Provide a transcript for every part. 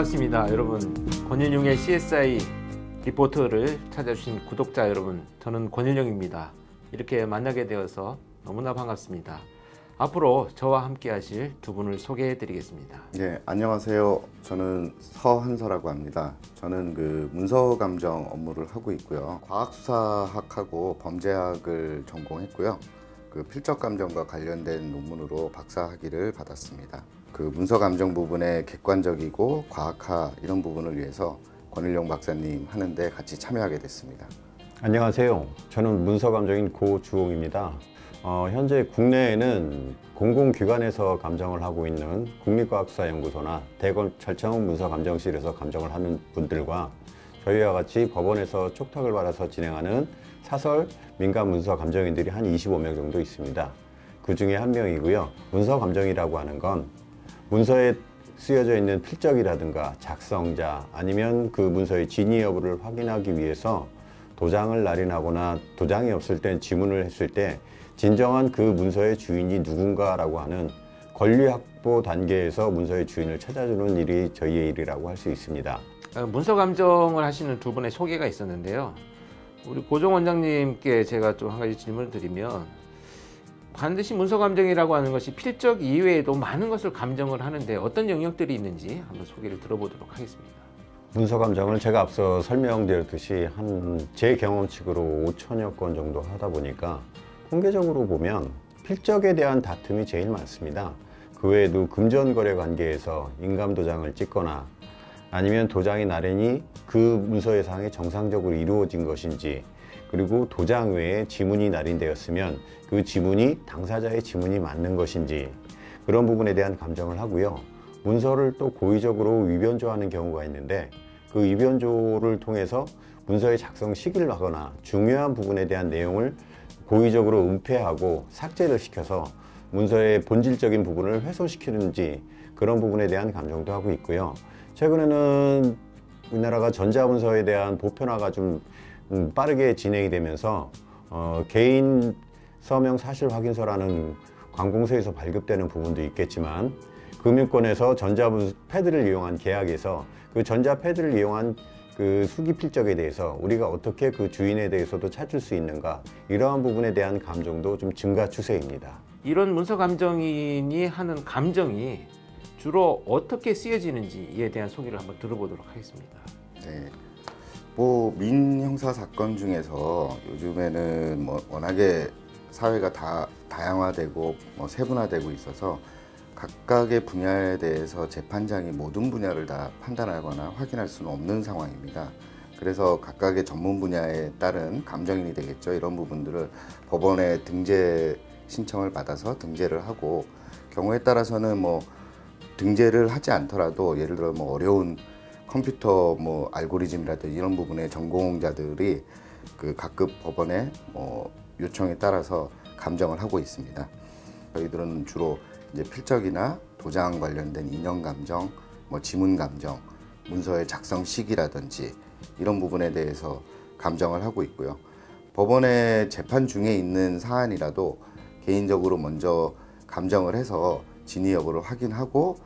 반갑습니다. 여러분, 권윤용의 CSI 리포터를 찾아주신 구독자 여러분, 저는 권윤용입니다. 이렇게 만나게 되어서 너무나 반갑습니다. 앞으로 저와 함께 하실 두 분을 소개해 드리겠습니다. 네, 안녕하세요. 저는 서한서라고 합니다. 저는 문서감정 업무를 하고 있고요. 과학수사학하고 범죄학을 전공했고요. 필적감정과 관련된 논문으로 박사학위를 받았습니다. 문서감정 부분의 객관적이고 과학화 이런 부분을 위해서 권일용 박사님 하는데 같이 참여하게 됐습니다. 안녕하세요. 저는 문서감정인 고주홍입니다. 현재 국내에는 공공기관에서 감정을 하고 있는 국립과학수사연구소나 대검찰청 문서감정실에서 감정을 하는 분들과 저희와 같이 법원에서 촉탁을 받아서 진행하는 사설 민간 문서감정인들이 한 25명 정도 있습니다. 그 중에 한 명이고요. 문서감정이라고 하는 건 문서에 쓰여져 있는 필적이라든가 작성자 아니면 그 문서의 진위 여부를 확인하기 위해서 도장을 날인하거나 도장이 없을 땐 지문을 했을 때 진정한 그 문서의 주인이 누군가라고 하는 권리 확보 단계에서 문서의 주인을 찾아주는 일이 저희의 일이라고 할 수 있습니다. 문서 감정을 하시는 두 분의 소개가 있었는데요. 우리 고종 원장님께 제가 좀 한 가지 질문을 드리면, 반드시 문서 감정이라고 하는 것이 필적 이외에도 많은 것을 감정을 하는데 어떤 영역들이 있는지 한번 소개를 들어보도록 하겠습니다. 문서 감정을 제가 앞서 설명드렸듯이 제 경험칙으로 5천여 건 정도 하다 보니까 통계적으로 보면 필적에 대한 다툼이 제일 많습니다. 그 외에도 금전거래 관계에서 인감도장을 찍거나 아니면 도장의 날인이 그 문서의 상에 정상적으로 이루어진 것인지, 그리고 도장 외에 지문이 날인되었으면 그 지문이 당사자의 지문이 맞는 것인지, 그런 부분에 대한 감정을 하고요. 문서를 또 고의적으로 위변조하는 경우가 있는데 그 위변조를 통해서 문서의 작성 시기를 하거나 중요한 부분에 대한 내용을 고의적으로 은폐하고 삭제를 시켜서 문서의 본질적인 부분을 훼손시키는지, 그런 부분에 대한 감정도 하고 있고요. 최근에는 우리나라가 전자문서에 대한 보편화가 좀 빠르게 진행이 되면서 개인 서명 사실 확인서라는 관공서에서 발급되는 부분도 있겠지만, 금융권에서 패드를 이용한 계약에서 그 전자 패드를 이용한 그 수기 필적에 대해서 우리가 어떻게 그 주인에 대해서도 찾을 수 있는가, 이러한 부분에 대한 감정도 좀 증가 추세입니다. 이런 문서 감정인이 하는 감정이 주로 어떻게 쓰여지는지에 대한 소개를 한번 들어보도록 하겠습니다. 네, 민형사 사건 중에서 요즘에는 워낙에 사회가 다 다양화되고 세분화되고 있어서 각각의 분야에 대해서 재판장이 모든 분야를 다 판단하거나 확인할 수는 없는 상황입니다. 그래서 각각의 전문 분야에 따른 감정인이 되겠죠. 이런 부분들을 법원에 등재 신청을 받아서 등재를 하고, 경우에 따라서는 등재를 하지 않더라도 예를 들어 어려운 컴퓨터 알고리즘이라든지 이런 부분의 전공자들이 그 각급 법원의 요청에 따라서 감정을 하고 있습니다. 저희들은 주로 이제 필적이나 도장 관련된 인형 감정, 지문 감정, 문서의 작성 시기라든지 이런 부분에 대해서 감정을 하고 있고요. 법원의 재판 중에 있는 사안이라도 개인적으로 먼저 감정을 해서 진위 여부를 확인하고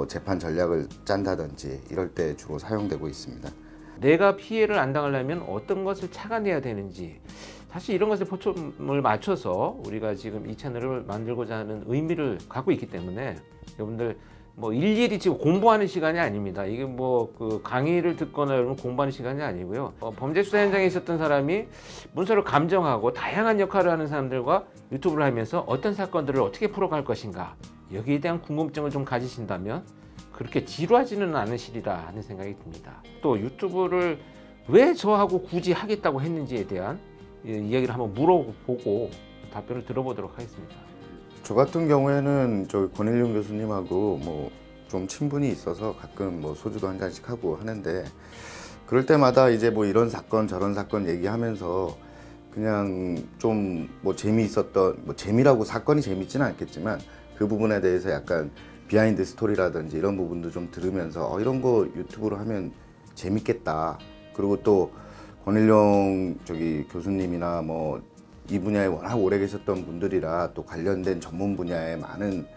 재판 전략을 짠다든지 이럴 때 주로 사용되고 있습니다. 내가 피해를 안 당하려면 어떤 것을 착안해야 되는지, 사실 이런 것에 포점을 맞춰서 우리가 지금 이 채널을 만들고자 하는 의미를 갖고 있기 때문에 여러분들 일일이 지금 공부하는 시간이 아닙니다. 이게 그 강의를 듣거나 여러분 공부하는 시간이 아니고요. 범죄 수사 현장에 있었던 사람이 문서를 감정하고 다양한 역할을 하는 사람들과 유튜브를 하면서 어떤 사건들을 어떻게 풀어갈 것인가, 여기에 대한 궁금증을 좀 가지신다면 그렇게 지루하지는 않으시리라 하는 생각이 듭니다. 또 유튜브를 왜 저하고 굳이 하겠다고 했는지에 대한 이야기를 한번 물어보고 답변을 들어보도록 하겠습니다. 저 같은 경우에는 저희 권일용 교수님하고 좀 친분이 있어서 가끔 소주도 한 잔씩 하고 하는데, 그럴 때마다 이제 이런 사건 저런 사건 얘기하면서 그냥 좀 재미있었던, 재미라고 사건이 재밌지는 않겠지만 그 부분에 대해서 약간 비하인드 스토리라든지 이런 부분도 좀 들으면서 이런 거 유튜브로 하면 재밌겠다. 그리고 또 권일용 교수님이나 이 분야에 워낙 오래 계셨던 분들이라 또 관련된 전문 분야에 많은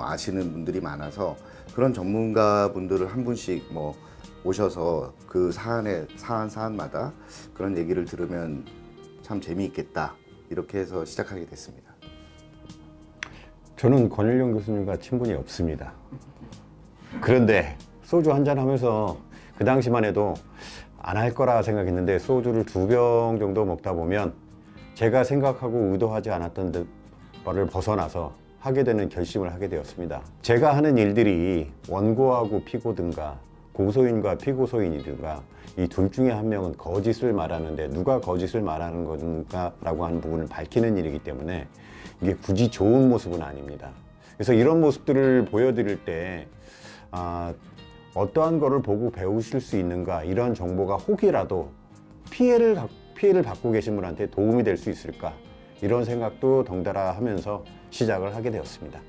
아시는 분들이 많아서 그 그런 전문가분들을 한 분씩 뭐 오셔서 그 사안마다 그런 얘기를 들으면 참 재미있겠다, 이렇게 해서 시작하게 됐습니다. 저는 권일용 교수님과 친분이 없습니다. 그런데 소주 한잔 하면서 그 당시만 해도 안 할 거라 생각했는데 소주를 2병 정도 먹다 보면 제가 생각하고 의도하지 않았던 바를 벗어나서 하게 되는 결심을 하게 되었습니다. 제가 하는 일들이 원고하고 피고든가 고소인과 피고소인이든가 이 둘 중에 한 명은 거짓을 말하는데 누가 거짓을 말하는 건가 라고 하는 부분을 밝히는 일이기 때문에 이게 굳이 좋은 모습은 아닙니다. 그래서 이런 모습들을 보여드릴 때 어떠한 거를 보고 배우실 수 있는가, 이런 정보가 혹이라도 피해를 받고 계신 분한테 도움이 될 수 있을까, 이런 생각도 덩달아 하면서 시작을 하게 되었습니다.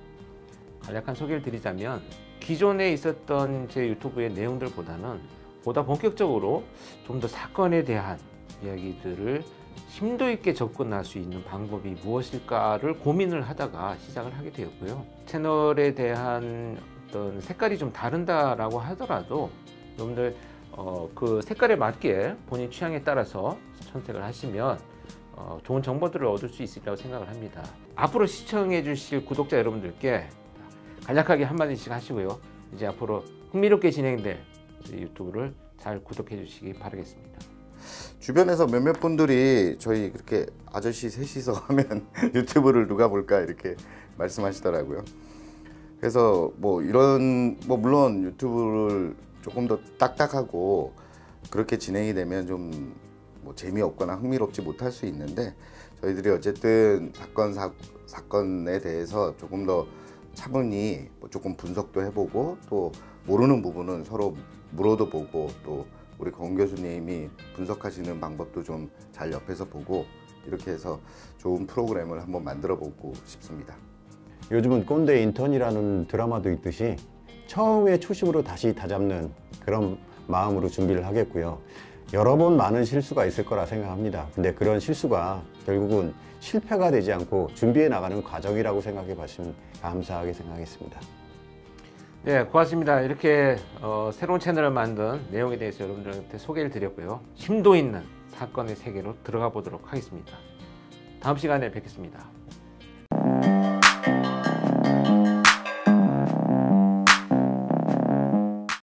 간략한 소개를 드리자면 기존에 있었던 제 유튜브의 내용들보다는 보다 본격적으로 좀 더 사건에 대한 이야기들을 심도 있게 접근할 수 있는 방법이 무엇일까를 고민을 하다가 시작을 하게 되었고요. 채널에 대한 어떤 색깔이 좀 다른다라고 하더라도 여러분들 그 색깔에 맞게 본인 취향에 따라서 선택을 하시면 좋은 정보들을 얻을 수 있으리라고 생각을 합니다. 앞으로 시청해 주실 구독자 여러분들께 간략하게 한마디씩 하시고요. 이제 앞으로 흥미롭게 진행될 유튜브를 잘 구독해 주시기 바라겠습니다. 주변에서 몇몇 분들이 저희 그렇게 아저씨 셋이서 하면 유튜브를 누가 볼까 이렇게 말씀하시더라고요. 그래서 뭐 물론 유튜브를 조금 더 딱딱하고 그렇게 진행이 되면 좀 뭐 재미없거나 흥미롭지 못할 수 있는데, 저희들이 어쨌든 사건에 대해서 조금 더 차분히 조금 분석도 해보고, 또 모르는 부분은 서로 물어도 보고, 또 우리 권 교수님이 분석하시는 방법도 좀 잘 옆에서 보고, 이렇게 해서 좋은 프로그램을 한번 만들어 보고 싶습니다. 요즘은 꼰대 인턴이라는 드라마도 있듯이 처음에 초심으로 다시 다잡는 그런 마음으로 준비를 하겠고요. 여러 번 많은 실수가 있을 거라 생각합니다. 근데 그런 실수가 결국은 실패가 되지 않고 준비해 나가는 과정이라고 생각해 보시면 감사하게 생각하겠습니다. 네, 고맙습니다. 이렇게 새로운 채널을 만든 내용에 대해서 여러분들한테 소개를 드렸고요. 심도 있는 사건의 세계로 들어가 보도록 하겠습니다. 다음 시간에 뵙겠습니다.